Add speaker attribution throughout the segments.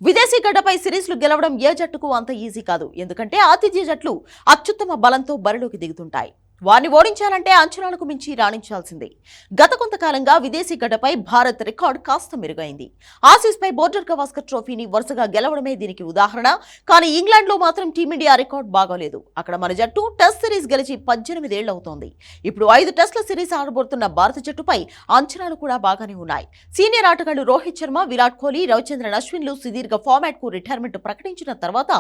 Speaker 1: విదేశీ గడ్డపై సిరీస్లు గెలవడం ఏ జట్టుకు అంత ఈజీ కాదు. ఎందుకంటే ఆతిథ్య జట్లు అత్యుత్తమ బలంతో బరిలోకి దిగుతుంటాయి. వారిని ఓడించాలంటే అంచనాలకు మించి రాణించాల్సిందే. గత కొంతకాలంగా విదేశీ గడ్డపై భారత్ రికార్డు కాస్త మెరుగైంది. ఆసీస్ పై బోర్డర్ గవాస్కర్ ట్రోఫీని వరుసగా గెలవడమే దీనికి ఉదాహరణ. కానీ ఇంగ్లాండ్ లో మాత్రం టీమిండియా రికార్డు బాగోలేదు. అక్కడ మన జట్టు టెస్ట్ సిరీస్ గెలిచి 18 ఏళ్లవుతోంది. ఇప్పుడు 5 టెస్టుల సిరీస్ ఆడబోతున్న భారత జట్టుపై అంచనాలు కూడా బాగానే ఉన్నాయి. సీనియర్ ఆటగాళ్లు రోహిత్ శర్మ, విరాట్ కోహ్లీ, రవిచంద్రన్ అశ్విన్లు సుదీర్ఘ ఫార్మాట్ కు రిటైర్మెంట్ ప్రకటించిన తర్వాత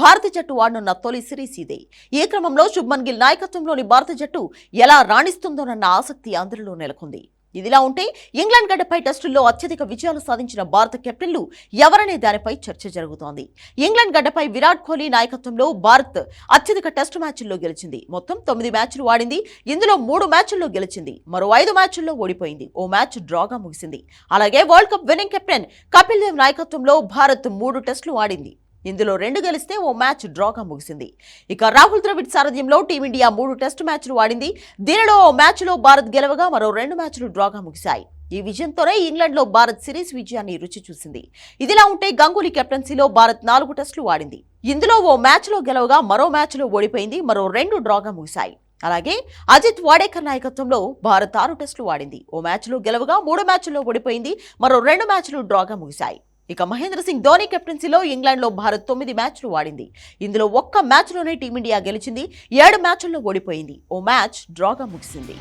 Speaker 1: భారత జట్టు ఆడనున్న తొలి సిరీస్ ఇదే. ఈ క్రమంలో శుభ్మన్ గిల్ నాయకత్వంలోని భారత జట్టు ఎలా రాణిస్తుందోనన్న ఆసక్తి అందరిలో నెలకొంది. ఇదిలా ఉంటే ఇంగ్లాండ్ గడ్డపై టెస్టుల్లో అత్యధిక విజయాలు సాధించిన భారత కెప్టెన్లు ఎవరనే దానిపై చర్చ జరుగుతోంది. ఇంగ్లాండ్ గడ్డపై విరాట్ కోహ్లీ నాయకత్వంలో భారత్ అత్యధిక టెస్టు మ్యాచ్ల్లో గెలిచింది. మొత్తం 9 మ్యాచ్లు ఆడింది. ఇందులో 3 మ్యాచ్ల్లో గెలిచింది. మరో 5 మ్యాచ్ల్లో ఓడిపోయింది. ఓ మ్యాచ్ డ్రాగా ముగిసింది. అలాగే world cup winning captain Kapil Dev నాయకత్వంలో భారత్ 3 టెస్టులు ఆడింది. ఇందులో 2 గెలిస్తే ఓ మ్యాచ్ డ్రాగా ముగిసింది. ఇక రాహుల్ ద్రవిడ్ సారథ్యంలో టీమిండియా 3 టెస్టు మ్యాచ్లు ఆడింది. దీనిలో ఓ మ్యాచ్లో భారత్ గెలవగా మరో 2 మ్యాచ్లు డ్రాగా ముగిశాయి. ఈ విజయంతోనే ఇంగ్లాండ్లో భారత్ సిరీస్ విజయాన్ని రుచి చూసింది. ఇదిలా ఉంటే గంగూలీ కెప్టెన్సీలో భారత్ 4 టెస్టులు ఆడింది. ఇందులో ఓ మ్యాచ్లో గెలవగా మరో మ్యాచ్లో ఓడిపోయింది. మరో 2 డ్రాగా ముగిశాయి. అలాగే అజిత్ వాడేకర్ నాయకత్వంలో భారత్ 6 టెస్టులు ఆడింది. ఓ మ్యాచ్లో గెలవగా 3 మ్యాచ్ల్లో ఓడిపోయింది. మరో 2 మ్యాచ్లు డ్రాగా ముగిశాయి. ఇక మహేంద్ర సింగ్ ధోని కెప్టెన్సీలో ఇంగ్లాండ్లో భారత్ 9 మ్యాచ్లు ఆడింది. ఇందులో ఒక్క మ్యాచ్లోనే టీమిండియా గెలిచింది. 7 మ్యాచ్ల్లో ఓడిపోయింది. ఓ మ్యాచ్ డ్రాగా ముగిసింది.